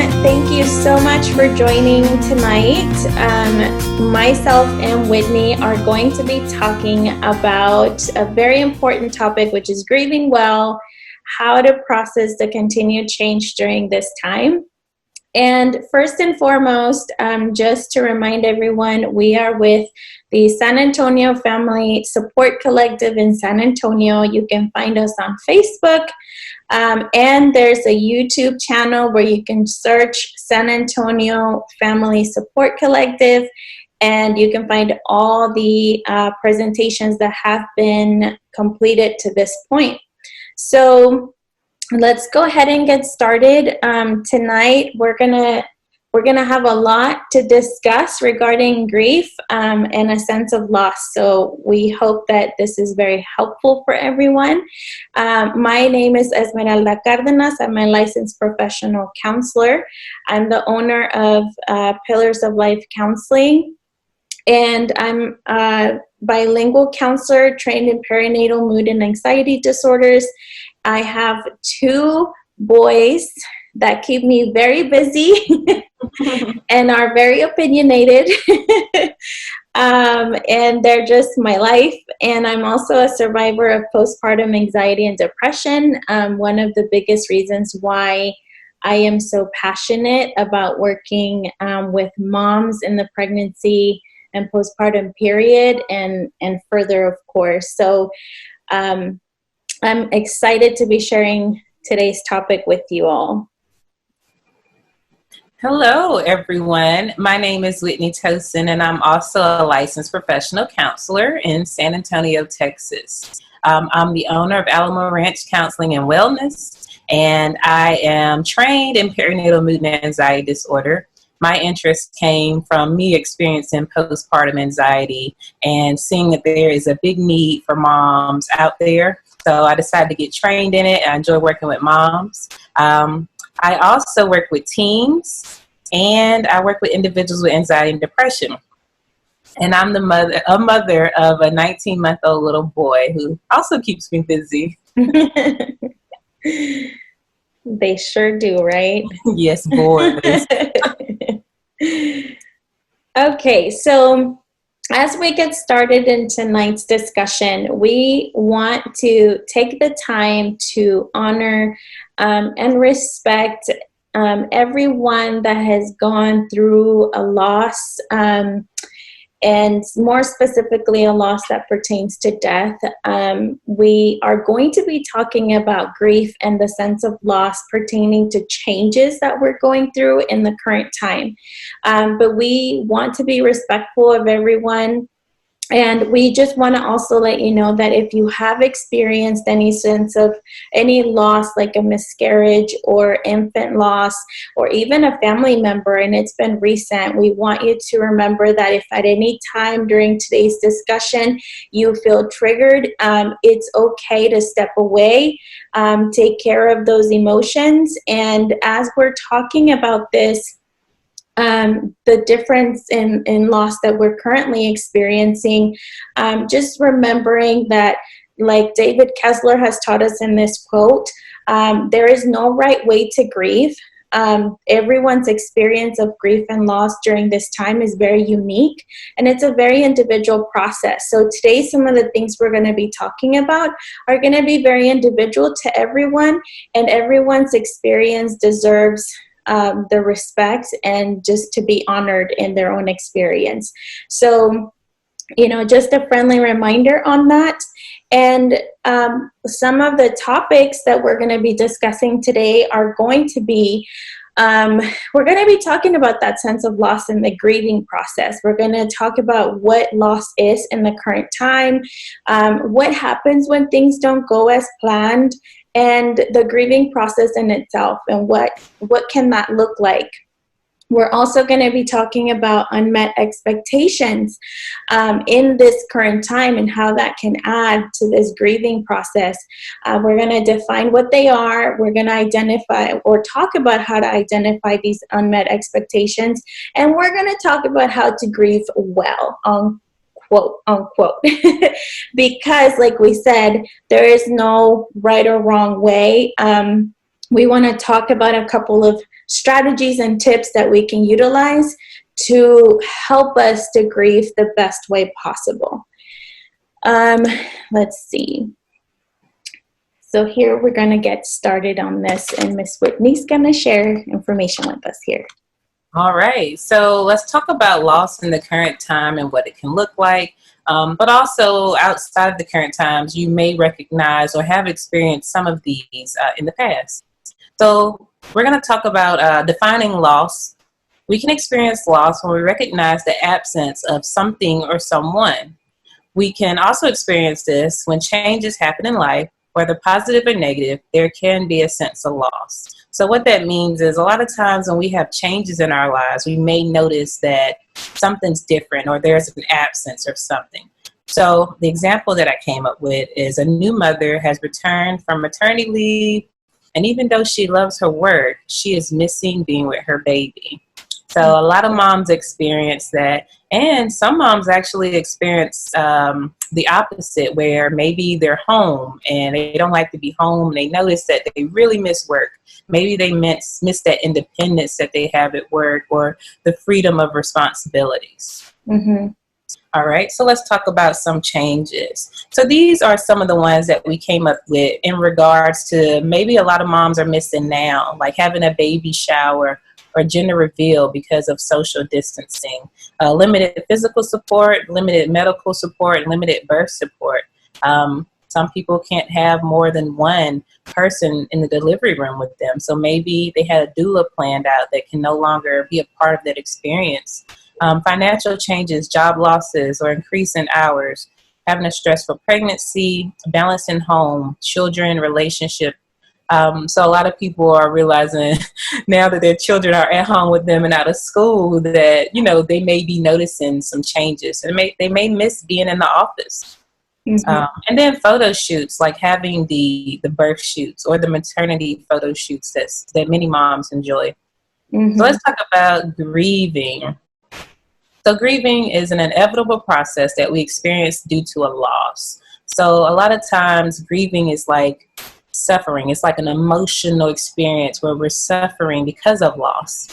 Thank you so much for joining tonight. Myself and Whitney are going to be talking about a very important topic, which is grieving well, how to process the continued change during this time. And first and foremost, just to remind everyone, we are with the San Antonio Family Support Collective in San Antonio. You can find us on Facebook. And there's a YouTube channel where you can search San Antonio Family Support Collective, and you can find all the presentations that have been completed to this point. So let's go ahead and get started. Tonight we're gonna have a lot to discuss regarding grief and a sense of loss. So we hope that this is very helpful for everyone. My name is Esmeralda Cardenas. I'm a licensed professional counselor. I'm the owner of Pillars of Life Counseling, and I'm a bilingual counselor trained in perinatal mood and anxiety disorders. I have 2 boys that keep me very busy and are very opinionated. And they're just my life. And I'm also a survivor of postpartum anxiety and depression. One of the biggest reasons why I am so passionate about working with moms in the pregnancy and postpartum period and further, of course. So I'm excited to be sharing today's topic with you all. Hello, everyone. My name is Whitni Toson, and I'm also a licensed professional counselor in San Antonio, Texas. I'm the owner of Alamo Ranch Counseling and Wellness, and I am trained in perinatal mood and anxiety disorder. My interest came from me experiencing postpartum anxiety and seeing that there is a big need for moms out there. So I decided to get trained in it. I enjoy working with moms. I also work with teens, and I work with individuals with anxiety and depression. And I'm a mother of a 19-month-old little boy who also keeps me busy. They sure do, right? Yes, boys. Okay, so as we get started in tonight's discussion, we want to take the time to honor and respect everyone that has gone through a loss, and more specifically a loss that pertains to death. We are going to be talking about grief and the sense of loss pertaining to changes that we're going through in the current time. But we want to be respectful of everyone. And we just want to also let you know that if you have experienced any sense of any loss, like a miscarriage or infant loss, or even a family member, and it's been recent, we want you to remember that if at any time during today's discussion you feel triggered, it's okay to step away, take care of those emotions. And as we're talking about this, the difference in loss that we're currently experiencing, just remembering that, like David Kessler has taught us in this quote, there is no right way to grieve. Everyone's experience of grief and loss during this time is very unique, and it's a very individual process. So today, some of the things we're going to be talking about are going to be very individual to everyone, and everyone's experience deserves the respect and just to be honored in their own experience. So, just a friendly reminder on that. And some of the topics that we're going to be discussing today are going to be, we're going to be talking about that sense of loss in the grieving process. We're going to talk about what loss is in the current time, what happens when things don't go as planned, and the grieving process in itself, and what can that look like. We're also going to be talking about unmet expectations in this current time and how that can add to this grieving process. We're going to define what they are. We're going to identify or talk about how to identify these unmet expectations. And we're going to talk about how to grieve well, quote unquote, because like we said, there is no right or wrong way. We want to talk about a couple of strategies and tips that we can utilize to help us to grieve the best way possible. Let's see. So here we're going to get started on this, and Miss Whitney's going to share information with us here. All right, so let's talk about loss in the current time and what it can look like. But also outside of the current times, you may recognize or have experienced some of these in the past. So we're going to talk about defining loss. We can experience loss when we recognize the absence of something or someone. We can also experience this when changes happen in life, whether positive or negative. There can be a sense of loss. So what that means is a lot of times when we have changes in our lives, we may notice that something's different or there's an absence of something. So the example that I came up with is a new mother has returned from maternity leave, and even though she loves her work, she is missing being with her baby. So a lot of moms experience that, and some moms actually experience the opposite, where maybe they're home and they don't like to be home. They notice that they really miss work. Maybe they miss that independence that they have at work, or the freedom of responsibilities. Mm-hmm. All right, so let's talk about some changes. So these are some of the ones that we came up with in regards to maybe a lot of moms are missing now, like having a baby shower or gender reveal because of social distancing, limited physical support, limited medical support, limited birth support. Some people can't have more than one person in the delivery room with them. So maybe they had a doula planned out that can no longer be a part of that experience. Financial changes, job losses, or increase in hours, having a stressful pregnancy, balancing home, children, relationship. So a lot of people are realizing now that their children are at home with them and out of school that, you know, they may be noticing some changes, and they may miss being in the office. Mm-hmm. And then photo shoots, like having the birth shoots or the maternity photo shoots that many moms enjoy. Mm-hmm. So let's talk about grieving. So grieving is an inevitable process that we experience due to a loss. So a lot of times grieving is like suffering. It's like an emotional experience where we're suffering because of loss.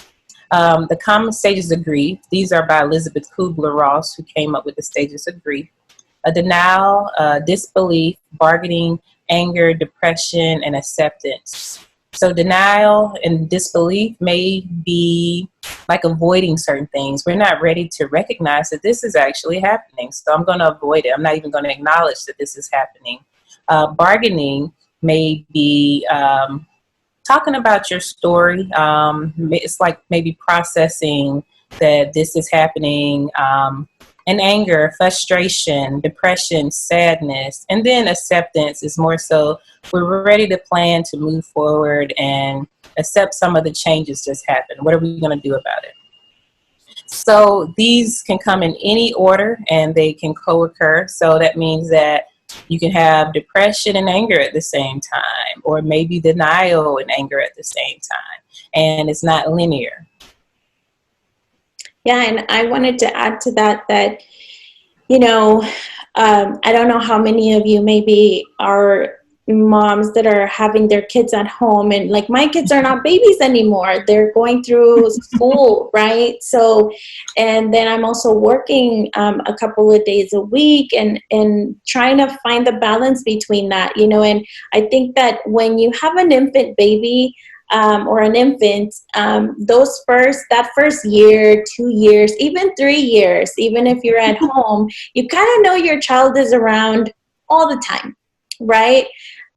The common stages of grief, these are by Elizabeth Kubler-Ross, who came up with the stages of grief. Denial, disbelief, bargaining, anger, depression, and acceptance. So denial and disbelief may be like avoiding certain things. We're not ready to recognize that this is actually happening, so I'm going to avoid it. I'm not even going to acknowledge that this is happening. Bargaining may be talking about your story. It's like maybe processing that this is happening. And anger, frustration, depression, sadness, and then acceptance is more so we're ready to plan to move forward and accept some of the changes just happened. What are we going to do about it? So these can come in any order and they can co-occur. So that means that you can have depression and anger at the same time, or maybe denial and anger at the same time. And it's not linear. Yeah, and I wanted to add to that, you know, I don't know how many of you maybe are moms that are having their kids at home, and like my kids are not babies anymore. They're going through school, right? So, and then I'm also working a couple of days a week and trying to find the balance between that, you know, and I think that when you have an infant baby, or an infant, that first year, 2 years, even 3 years, even if you're at home, you kind of know your child is around all the time, right?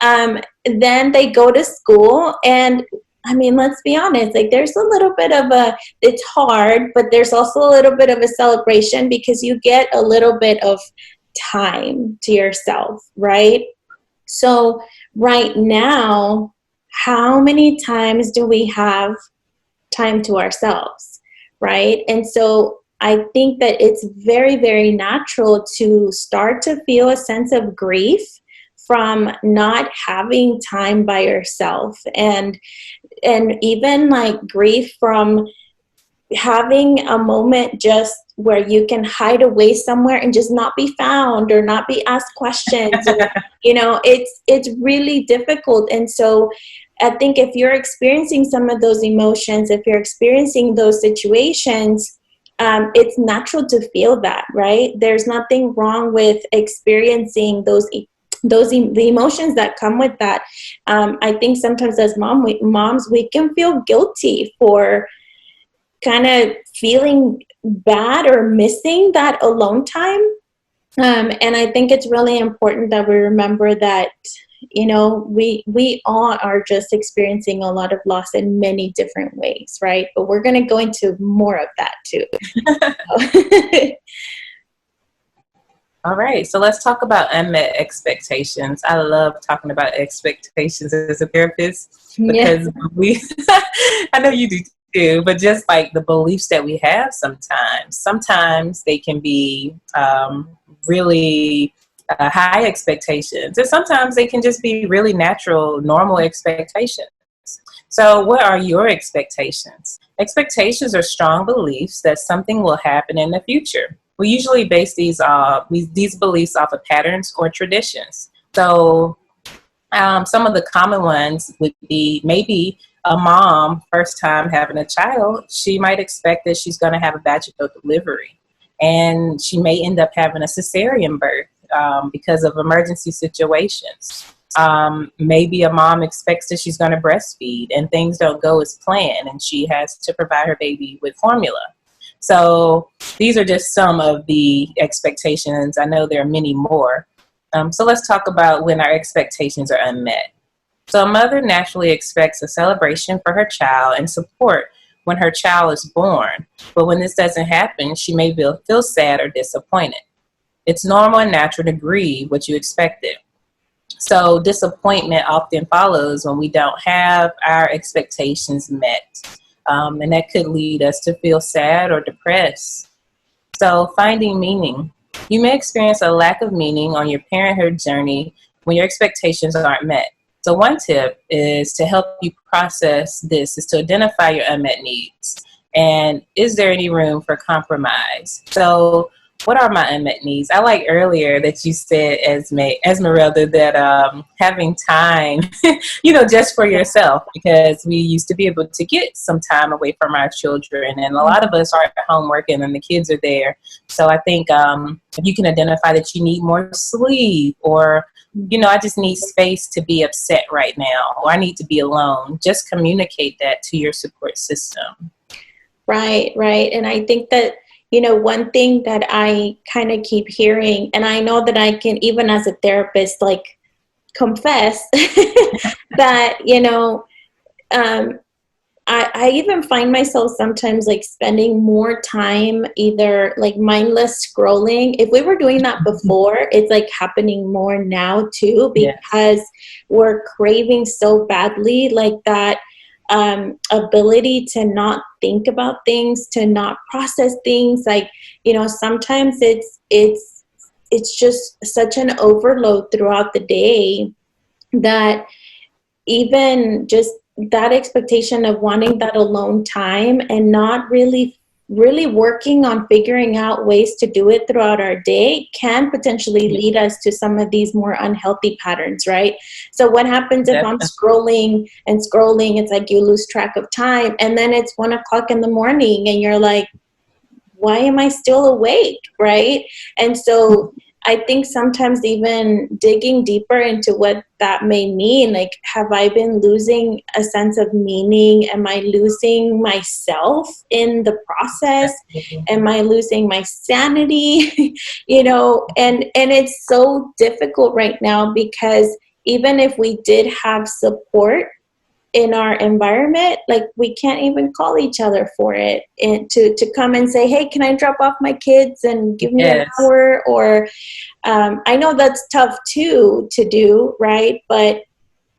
Then they go to school, and I mean, let's be honest, like there's a little bit of it's hard, but there's also a little bit of a celebration because you get a little bit of time to yourself, right? So right now, how many times do we have time to ourselves, right? And so I think that it's very, very natural to start to feel a sense of grief from not having time by yourself, and even like grief from having a moment just where you can hide away somewhere and just not be found or not be asked questions. Or, you know, it's really difficult. And so I think if you're experiencing some of those emotions, if you're experiencing those situations, it's natural to feel that, right? There's nothing wrong with experiencing the emotions that come with that. I think sometimes as moms, we can feel guilty for kind of feeling bad or missing that alone time. And I think it's really important that we remember that, we all are just experiencing a lot of loss in many different ways, right? But we're going to go into more of that too. All right, so let's talk about unmet expectations. I love talking about expectations as a therapist because I know you do too, but just like the beliefs that we have sometimes they can be really high expectations, and sometimes they can just be really natural, normal expectations. So what are your expectations? Expectations are strong beliefs that something will happen in the future. We usually base these beliefs off of patterns or traditions. So some of the common ones would be maybe a mom, first time having a child, she might expect that she's going to have a vaginal delivery. And she may end up having a cesarean birth because of emergency situations. Maybe a mom expects that she's going to breastfeed and things don't go as planned and she has to provide her baby with formula. So these are just some of the expectations. I know there are many more. So let's talk about when our expectations are unmet. So a mother naturally expects a celebration for her child and support when her child is born. But when this doesn't happen, she may feel sad or disappointed. It's normal and natural to grieve what you expected. So disappointment often follows when we don't have our expectations met. And that could lead us to feel sad or depressed. So finding meaning. You may experience a lack of meaning on your parenthood journey when your expectations aren't met. So one tip is to help you process this is to identify your unmet needs. And is there any room for compromise? So what are my unmet needs? I like earlier that you said, Esmeralda, that having time, just for yourself, because we used to be able to get some time away from our children. And a lot of us are at home working and the kids are there. So I think if you can identify that you need more sleep or, I just need space to be upset right now, or I need to be alone, just communicate that to your support system. Right. And I think that, one thing that I kind of keep hearing, and I know that I can, even as a therapist, like confess that, I even find myself sometimes like spending more time either like mindless scrolling. If we were doing that before, it's like happening more now too, because we're craving so badly like that ability to not think about things, to not process things. Like, sometimes it's just such an overload throughout the day that even just that expectation of wanting that alone time and not really working on figuring out ways to do it throughout our day can potentially lead us to some of these more unhealthy patterns, right? So what happens if I'm scrolling, it's like you lose track of time, and then it's 1:00 in the morning and you're like, why am I still awake, right? And so I think sometimes even digging deeper into what that may mean, like, have I been losing a sense of meaning? Am I losing myself in the process? Am I losing my sanity? And it's so difficult right now because even if we did have support in our environment, like we can't even call each other for it and to come and say, hey, can I drop off my kids and give me an hour? Or I know that's tough too to do, right? But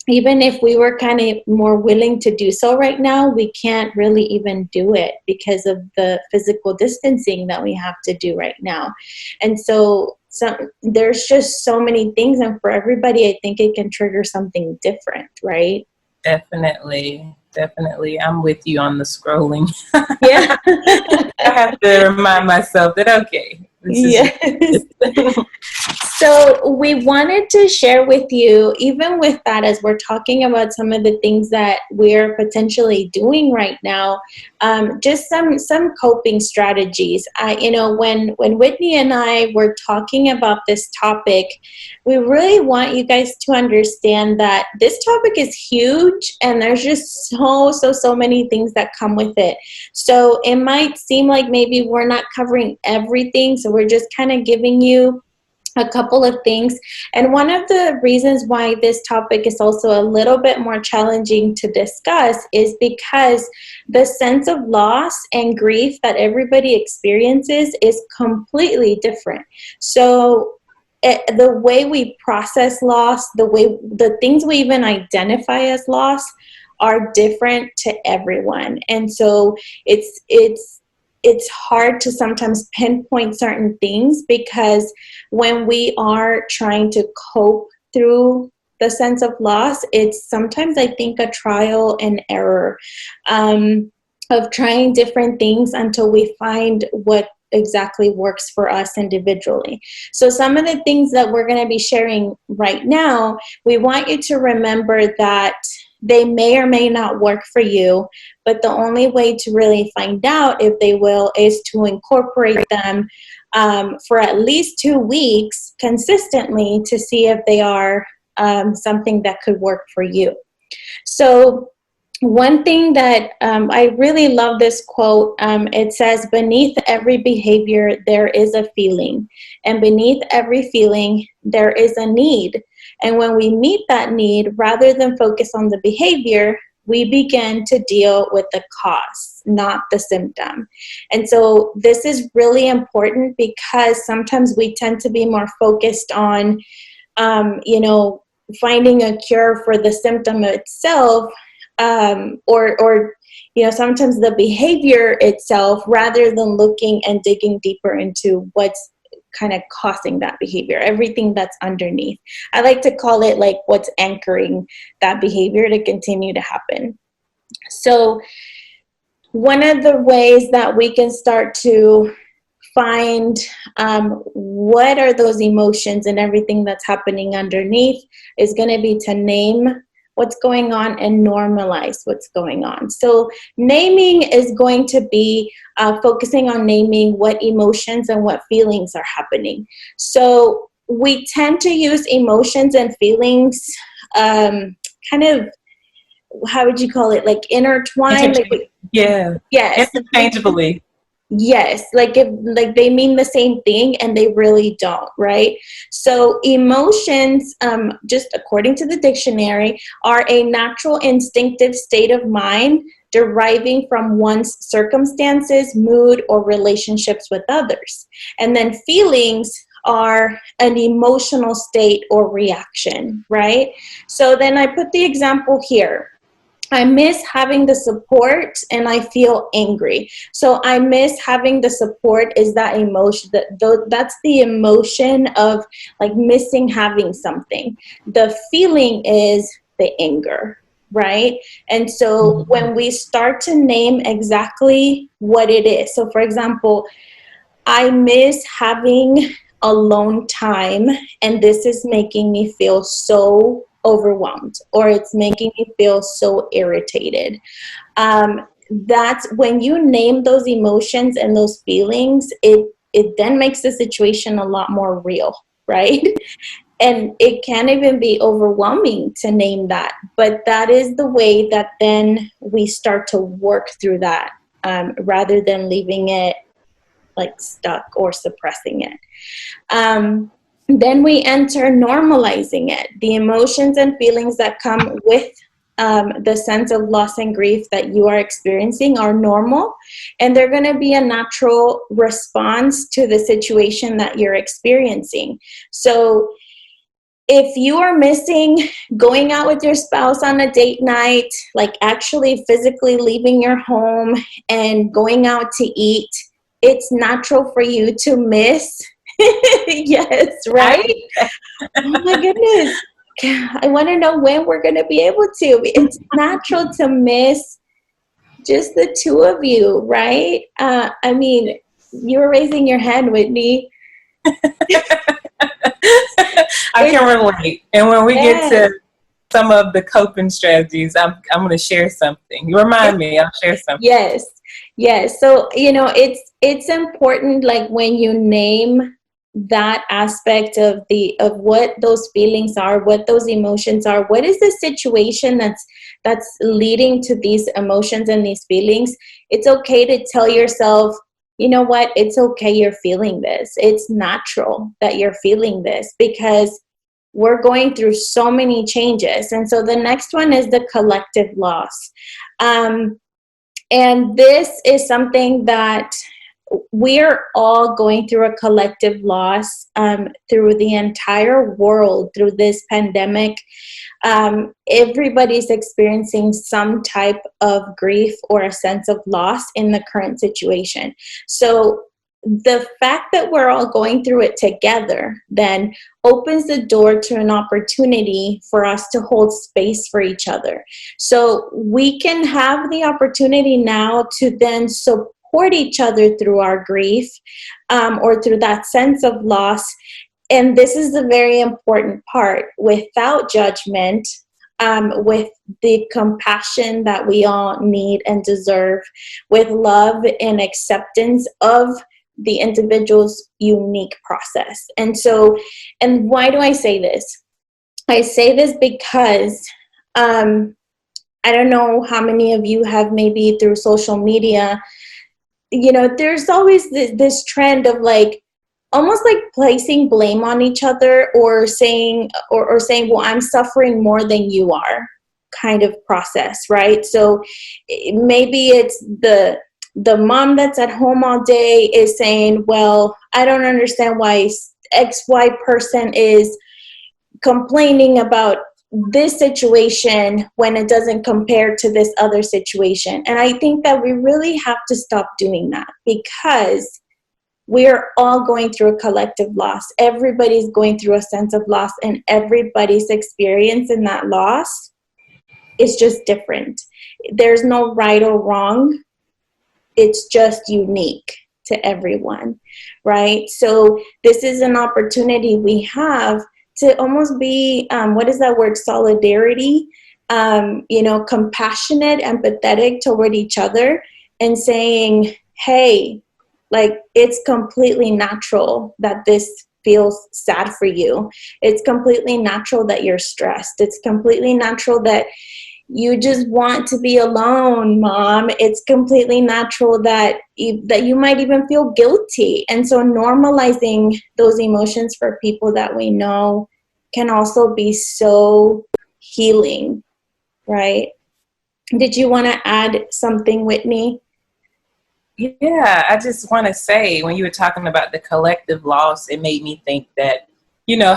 even if we were kind of more willing to do so right now, we can't really even do it because of the physical distancing that we have to do right now. And so there's just so many things, and for everybody, I think it can trigger something different, right? Definitely. I'm with you on the scrolling. Yeah. I have to remind myself that, okay, This is Yes. So we wanted to share with you, even with that, as we're talking about some of the things that we're potentially doing right now, just some coping strategies. When Whitney and I were talking about this topic, we really want you guys to understand that this topic is huge, and there's just so many things that come with it. So it might seem like maybe we're not covering everything, so we're just kind of giving you a couple of things. And one of the reasons why this topic is also a little bit more challenging to discuss is because the sense of loss and grief that everybody experiences is completely different. So the way we process loss, the things we even identify as loss are different to everyone. And so it's hard to sometimes pinpoint certain things, because when we are trying to cope through the sense of loss, it's sometimes, I think, a trial and error of trying different things until we find what exactly works for us individually. So some of the things that we're going to be sharing right now, we want you to remember that they may or may not work for you, but the only way to really find out if they will is to incorporate them for at least 2 weeks consistently to see if they are something that could work for you. So one thing that I really love this quote, it says, "Beneath every behavior, there is a feeling. And beneath every feeling, there is a need. And when we meet that need, rather than focus on the behavior, we begin to deal with the cause, not the symptom." And so this is really important, because sometimes we tend to be more focused on, finding a cure for the symptom itself, or sometimes the behavior itself, rather than looking and digging deeper into what's kind of causing that behavior, everything that's underneath. I like to call it like what's anchoring that behavior to continue to happen. So one of the ways that we can start to find what are those emotions and everything that's happening underneath is going to be to name what's going on and normalize what's going on. So naming is going to be focusing on naming what emotions and what feelings are happening. So we tend to use emotions and feelings kind of, how would you call it, like intertwined? Yeah. Yes. Interchangeably. Yes, like they mean the same thing, and they really don't, right? So emotions, just according to the dictionary, are a natural instinctive state of mind deriving from one's circumstances, mood, or relationships with others. And then feelings are an emotional state or reaction, right? So then I put the example here. I miss having the support and I feel angry. So I miss having the support is that emotion, that's the emotion of like missing having something. The feeling is the anger, right? And so when we start to name exactly what it is. So for example, I miss having alone time, and this is making me feel so overwhelmed, or it's making me feel so irritated. That's when you name those emotions and those feelings, it then makes the situation a lot more real, right? And it can even be overwhelming to name that, but that is the way that then we start to work through that, rather than leaving it like stuck or suppressing it. Then we enter normalizing it. The emotions and feelings that come with the sense of loss and grief that you are experiencing are normal, and they're going to be a natural response to the situation that you're experiencing. So if you are missing going out with your spouse on a date night, like actually physically leaving your home and going out to eat, it's natural for you to miss. Yes, right? Oh my goodness. I want to know when we're going to be able to. It's natural to miss just the two of you, right? I mean, you were raising your hand, Whitney. I can relate. And when we get Yes. to some of the coping strategies, I'm going to share something. You remind me, I'll share something. Yes. Yes. So, it's important, like, when you name that aspect of what those feelings are, what those emotions are, what is the situation that's leading to these emotions and these feelings. It's okay to tell yourself, you know what, it's okay you're feeling this. It's natural that you're feeling this, because we're going through so many changes. And so the next one is the collective loss. And this is something that we're all going through a collective loss through the entire world, through this pandemic. Everybody's experiencing some type of grief or a sense of loss in the current situation. So the fact that we're all going through it together then opens the door to an opportunity for us to hold space for each other. So we can have the opportunity now to then support each other through our grief, or through that sense of loss. And this is the very important part: without judgment, with the compassion that we all need and deserve, with love and acceptance of the individual's unique process. And why do I say this? I say this because I don't know how many of you have, maybe through social media, there's always this trend of, like, almost like placing blame on each other, or saying, well, I'm suffering more than you are, kind of process, right? So maybe it's the mom that's at home all day is saying, well, I don't understand why XY person is complaining about this situation when it doesn't compare to this other situation. And I think that we really have to stop doing that, because we're all going through a collective loss. Everybody's going through a sense of loss, and everybody's experience in that loss is just different. There's no right or wrong. It's just unique to everyone, right? So this is an opportunity we have to almost be, what is that word? Solidarity, compassionate, empathetic toward each other, and saying, hey, like, it's completely natural that this feels sad for you. It's completely natural that you're stressed. It's completely natural that you just want to be alone, Mom. It's completely natural that you might even feel guilty. And so normalizing those emotions for people that we know can also be so healing, right? Did you want to add something, Whitney? Yeah, I just want to say, when you were talking about the collective loss, it made me think that,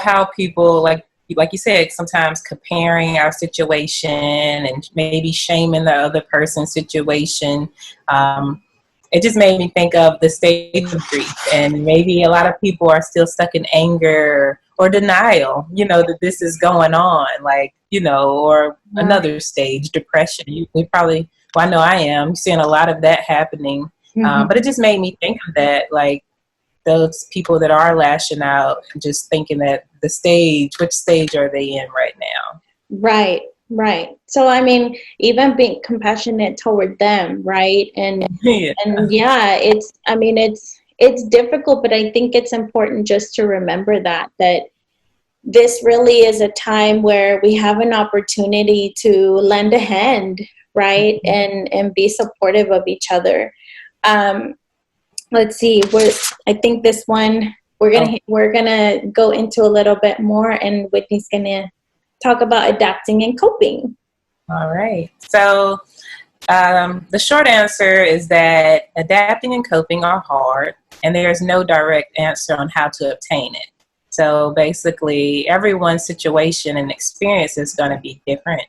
how people, like you said, sometimes comparing our situation and maybe shaming the other person's situation. It just made me think of the stage of grief, and maybe a lot of people are still stuck in anger or denial, that this is going on, like, or another stage, depression. We probably, well, I know I am seeing a lot of that happening. But it just made me think of that, like, those people that are lashing out, just thinking that which stage are they in right now? Right. So, I mean, even being compassionate toward them, right? And it's difficult, but I think it's important just to remember that this really is a time where we have an opportunity to lend a hand, right? And be supportive of each other. Let's see. I think this one we're gonna go into a little bit more, and Whitney's gonna talk about adapting and coping. All right. So the short answer is that adapting and coping are hard, and there's no direct answer on how to obtain it. So basically, everyone's situation and experience is going to be different.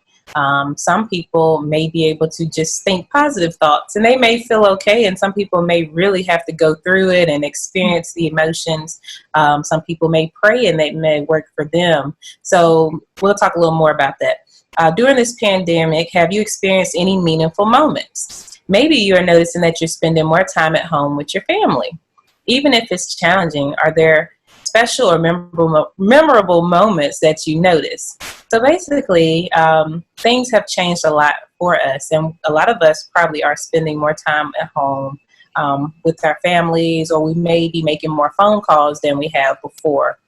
Some people may be able to just think positive thoughts, and they may feel okay, and some people may really have to go through it and experience the emotions. Some people may pray, and it may work for them. So we'll talk a little more about that. During this pandemic, have you experienced any meaningful moments? Maybe you're noticing that you're spending more time at home with your family. Even if it's challenging, are there special or memorable moments that you notice. So basically, things have changed a lot for us, and a lot of us probably are spending more time at home with our families, or we may be making more phone calls than we have before.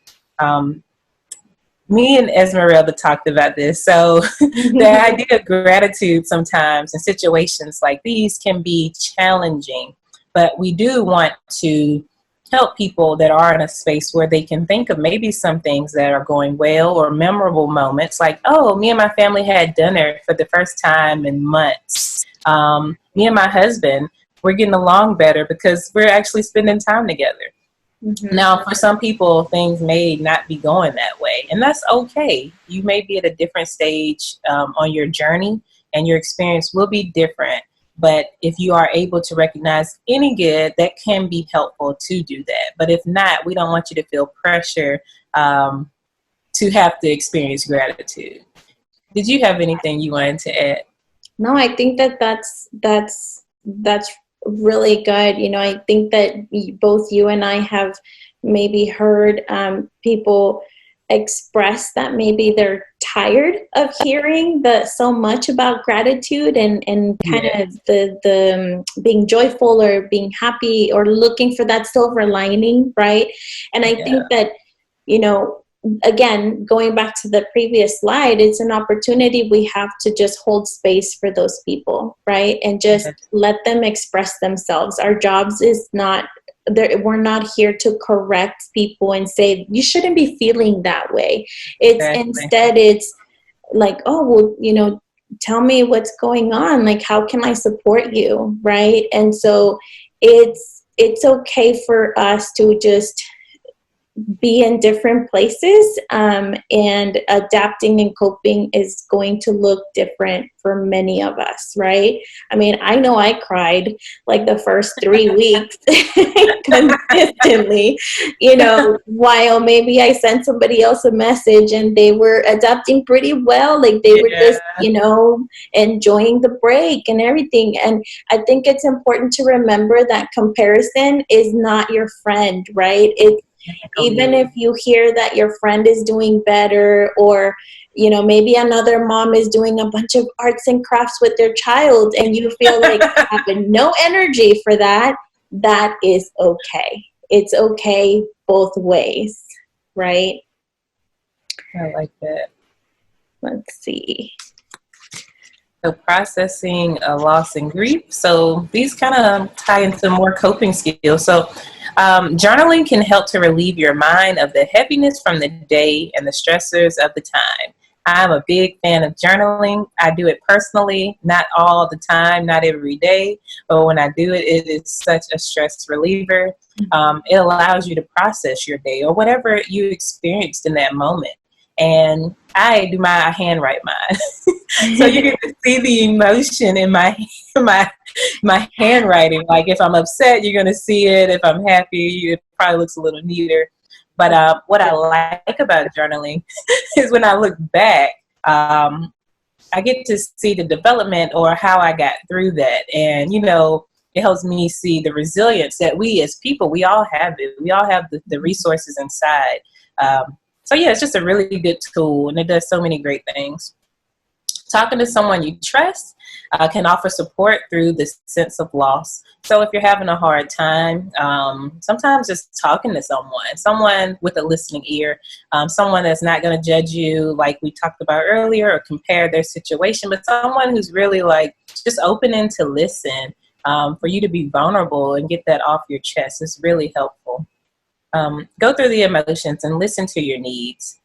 Me and Esmeralda talked about this. So the idea of gratitude sometimes in situations like these can be challenging, but we do want to help people that are in a space where they can think of maybe some things that are going well or memorable moments like, oh, me and my family had dinner for the first time in months. Me and my husband, we're getting along better because we're actually spending time together. Mm-hmm. Now, for some people, things may not be going that way, and that's okay. You may be at a different stage on your journey, and your experience will be different. But if you are able to recognize any good, that can be helpful to do that. But if not, we don't want you to feel pressure to have to experience gratitude. Did you have anything you wanted to add? No, I think that's really good. You know, I think that both you and I have maybe heard people express that maybe they're tired of hearing so much about gratitude and kind of the being joyful or being happy or looking for that silver lining, right? And I think that, you know, again, going back to the previous slide, it's an opportunity we have to just hold space for those people, right? And just let them express themselves. Our jobs is not, we're not here to correct people and say, you shouldn't be feeling that way. Instead, it's like, oh, well, you know, tell me what's going on. Like, how can I support you, right? And so it's okay for us to just be in different places, and adapting and coping is going to look different for many of us, right? I mean, I know I cried like the first 3 weeks consistently, you know, while maybe I sent somebody else a message and they were adapting pretty well, like they were just, you know, enjoying the break and everything. And I think it's important to remember that comparison is not your friend, right? Even if you hear that your friend is doing better, or, you know, maybe another mom is doing a bunch of arts and crafts with their child and you feel like having no energy for that, that is okay. It's okay both ways, right? I like that. Let's see. So processing a loss and grief. So these kind of tie into more coping skills. So journaling can help to relieve your mind of the heaviness from the day and the stressors of the time. I'm a big fan of journaling. I do it personally, not all the time, not every day, but when I do it, it is such a stress reliever. It allows you to process your day or whatever you experienced in that moment. And I do my handwrite mine. So you get to see the emotion in my handwriting. Like if I'm upset, you're going to see it. If I'm happy, it probably looks a little neater. But what I like about journaling is when I look back, I get to see the development or how I got through that. And, you know, it helps me see the resilience that we as people, we all have it. We all have the resources inside. So yeah, it's just a really good tool, and it does so many great things. Talking to someone you trust can offer support through this sense of loss. So if you're having a hard time, sometimes just talking to someone with a listening ear, someone that's not going to judge you like we talked about earlier or compare their situation, but someone who's really like just opening to listen, for you to be vulnerable and get that off your chest is really helpful. Go through the emotions and listen to your needs.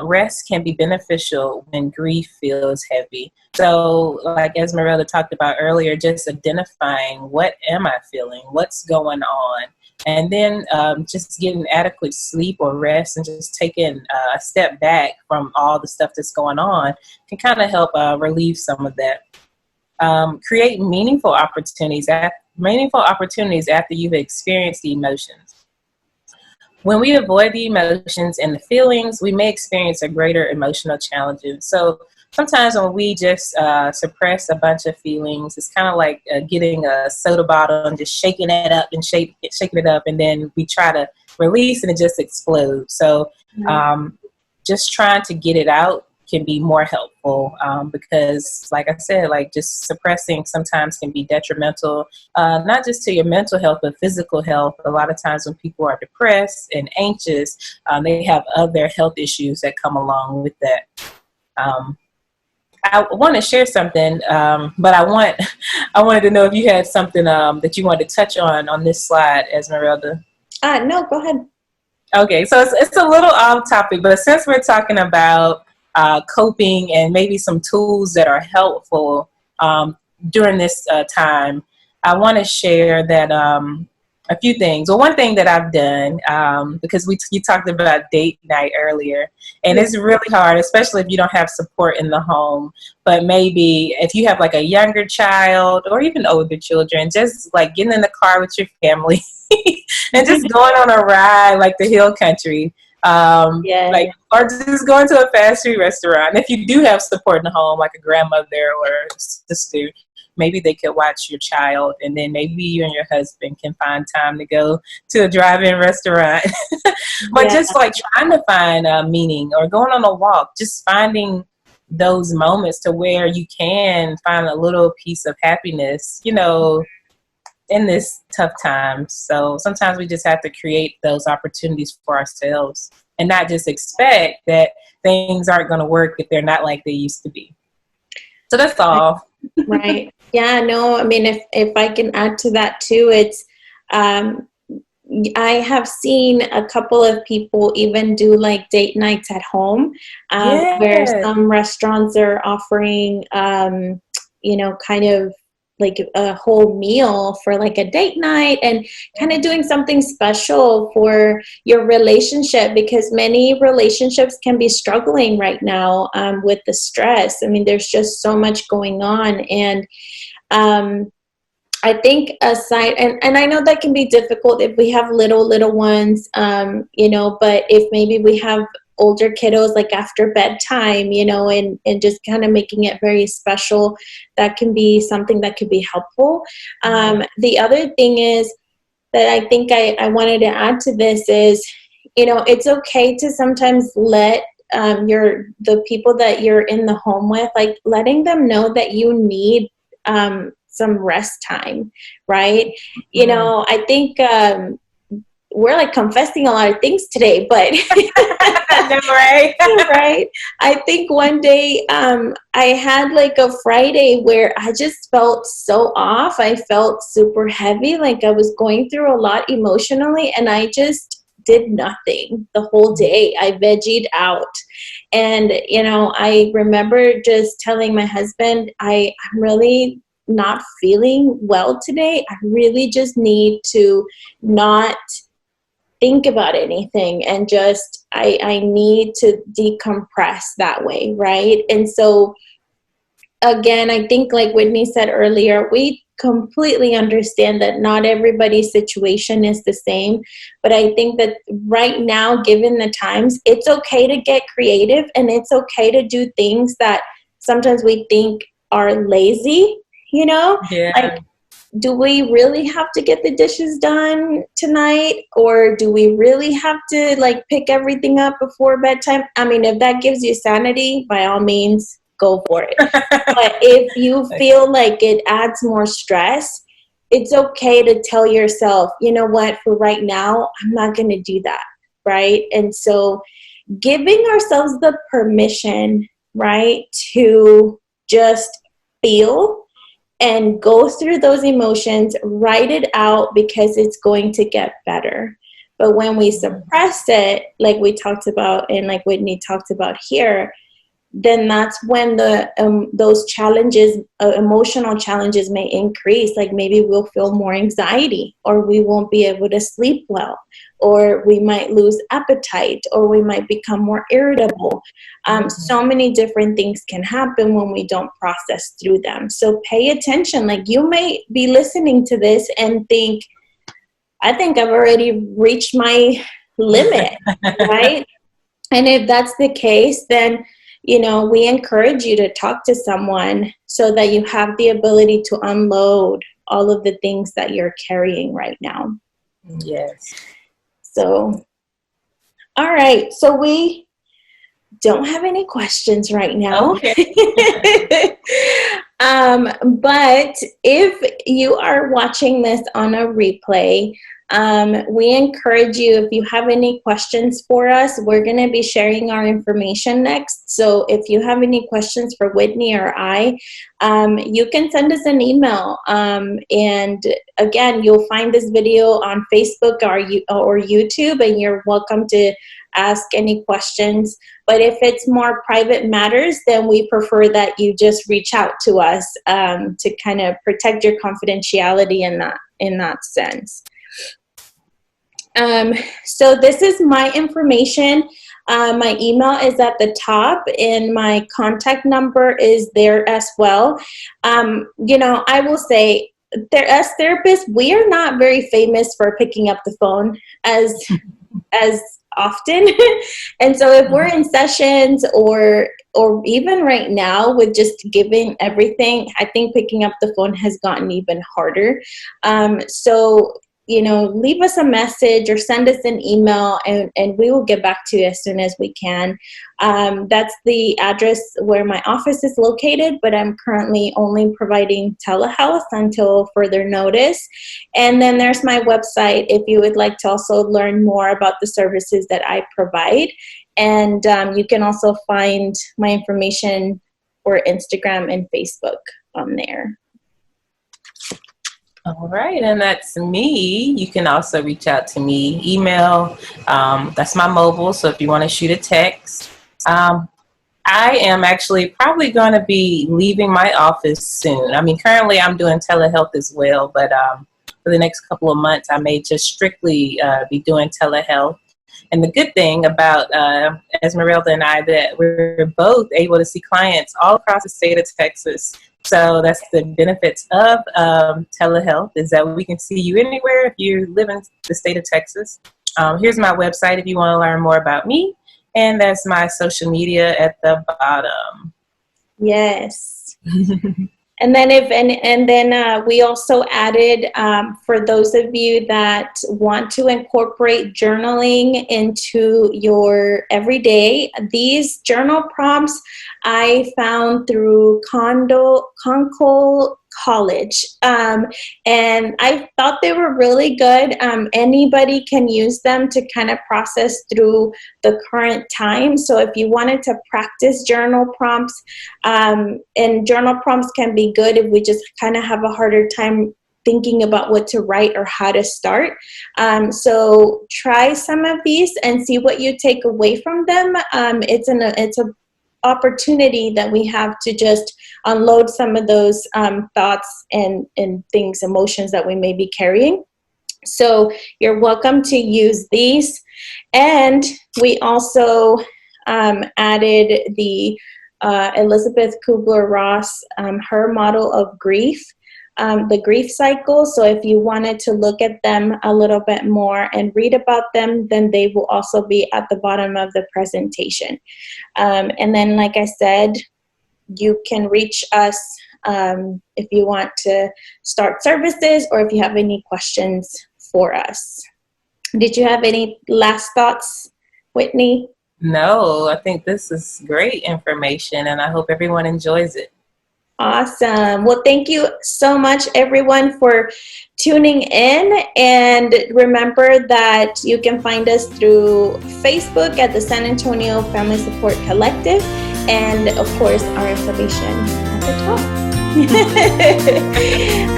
Rest can be beneficial when grief feels heavy. So like Esmeralda talked about earlier, just identifying what am I feeling, what's going on, and then just getting adequate sleep or rest and just taking a step back from all the stuff that's going on can kind of help relieve some of that. Create meaningful opportunities after you've experienced the emotions. When we avoid the emotions and the feelings, we may experience a greater emotional challenges. So sometimes when we just suppress a bunch of feelings, it's kind of like getting a soda bottle and just shaking it up and shaking it up, and then we try to release and it just explodes. So just trying to get it out can be more helpful, because like I said, like just suppressing sometimes can be detrimental, not just to your mental health, but physical health. A lot of times when people are depressed and anxious, they have other health issues that come along with that. I want to share something, but I wanted to know if you had something that you wanted to touch on this slide, Esmeralda. No, go ahead. Okay, so it's a little off topic, but since we're talking about coping and maybe some tools that are helpful during this time, I want to share that a few things. Well, one thing that I've done, because you talked about date night earlier, and it's really hard, especially if you don't have support in the home. But maybe if you have like a younger child or even older children, just like getting in the car with your family and just going on a ride like the hill country. Like, or just going to a fast food restaurant. If you do have support in the home, like a grandmother or a sister, maybe they could watch your child, and then maybe you and your husband can find time to go to a drive-in restaurant. But just like trying to find meaning, or going on a walk, just finding those moments to where you can find a little piece of happiness, in this tough time. So sometimes we just have to create those opportunities for ourselves and not just expect that things aren't going to work if they're not like they used to be. So that's all. Right. Yeah, no, I mean, if I can add to that too, it's, I have seen a couple of people even do like date nights at home, where some restaurants are offering, kind of like a whole meal for like a date night, and kind of doing something special for your relationship, because many relationships can be struggling right now with the stress. I mean, there's just so much going on. And I think aside, and I know that can be difficult if we have little ones, but if maybe we have older kiddos, like after bedtime, and just kind of making it very special, that can be something that could be helpful. The other thing is that I think I wanted to add to this is, it's okay to sometimes let the people that you're in the home with, like letting them know that you need some rest time, right? I think we're like confessing a lot of things today, but right? Right. I think one day I had like a Friday where I just felt so off. I felt super heavy, like I was going through a lot emotionally, and I just did nothing the whole day. I vegged out. And, I remember just telling my husband, I'm really not feeling well today. I really just need to not think about anything, and just I need to decompress that way, right? And so again, I think like Whitney said earlier, we completely understand that not everybody's situation is the same, but I think that right now, given the times, it's okay to get creative, and it's okay to do things that sometimes we think are lazy, like, do we really have to get the dishes done tonight? Or do we really have to like pick everything up before bedtime? I mean, if that gives you sanity, by all means, go for it. But if you feel like it adds more stress, it's okay to tell yourself, you know what, for right now, I'm not going to do that, right? And so giving ourselves the permission, right, to just feel and go through those emotions, write it out, because it's going to get better. But when we suppress it, like we talked about and like Whitney talked about here, then that's when those challenges, emotional challenges may increase. Like maybe we'll feel more anxiety, or we won't be able to sleep well, or we might lose appetite, or we might become more irritable. So many different things can happen when we don't process through them. So pay attention. Like you may be listening to this and think, I think I've already reached my limit, right? And if that's the case, then we encourage you to talk to someone so that you have the ability to unload all of the things that you're carrying right now. Yes. So, all right. So we don't have any questions right now. Okay. But if you are watching this on a replay, we encourage you, if you have any questions for us, we're going to be sharing our information next. So if you have any questions for Whitney or I, you can send us an email. And again, you'll find this video on Facebook or YouTube, and you're welcome to ask any questions. But if it's more private matters, then we prefer that you just reach out to us to kind of protect your confidentiality in that sense. So this is my information. My email is at the top, and my contact number is there as well. I will say, as therapists, we are not very famous for picking up the phone as often. And so if we're in sessions or even right now with just giving everything, I think picking up the phone has gotten even harder. So leave us a message or send us an email, and we will get back to you as soon as we can. That's the address where my office is located, but I'm currently only providing telehealth until further notice. And then there's my website if you would like to also learn more about the services that I provide. And you can also find my information for Instagram and Facebook on there. All right, and that's me. You can also reach out to me, email. That's my mobile, so if you want to shoot a text. I am actually probably going to be leaving my office soon. I mean, currently I'm doing telehealth as well, but for the next couple of months, I may just strictly be doing telehealth. And the good thing about Esmeralda and I, that we're both able to see clients all across the state of Texas. So that's the benefits of telehealth, is that we can see you anywhere if you live in the state of Texas. Here's my website if you want to learn more about me. And that's my social media at the bottom. Yes. And then we also added, for those of you that want to incorporate journaling into your everyday, these journal prompts I found through Concord College, and I thought they were really good. Anybody can use them to kind of process through the current time. So if you wanted to practice journal prompts, and journal prompts can be good if we just kind of have a harder time thinking about what to write or how to start. So try some of these and see what you take away from them. It's a opportunity that we have to just unload some of those thoughts and things, emotions that we may be carrying. So you're welcome to use these. And we also added the Elizabeth Kubler-Ross, her model of grief, the grief cycle. So if you wanted to look at them a little bit more and read about them, then they will also be at the bottom of the presentation. And then, like I said, you can reach us if you want to start services or if you have any questions for us. Did you have any last thoughts, Whitney? No, I think this is great information, and I hope everyone enjoys it. Awesome. Well, thank you so much, everyone, for tuning in. And remember that you can find us through Facebook at the San Antonio Family Support Collective. And, of course, our information at the top.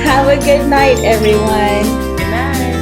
Have a good night, everyone. Good night.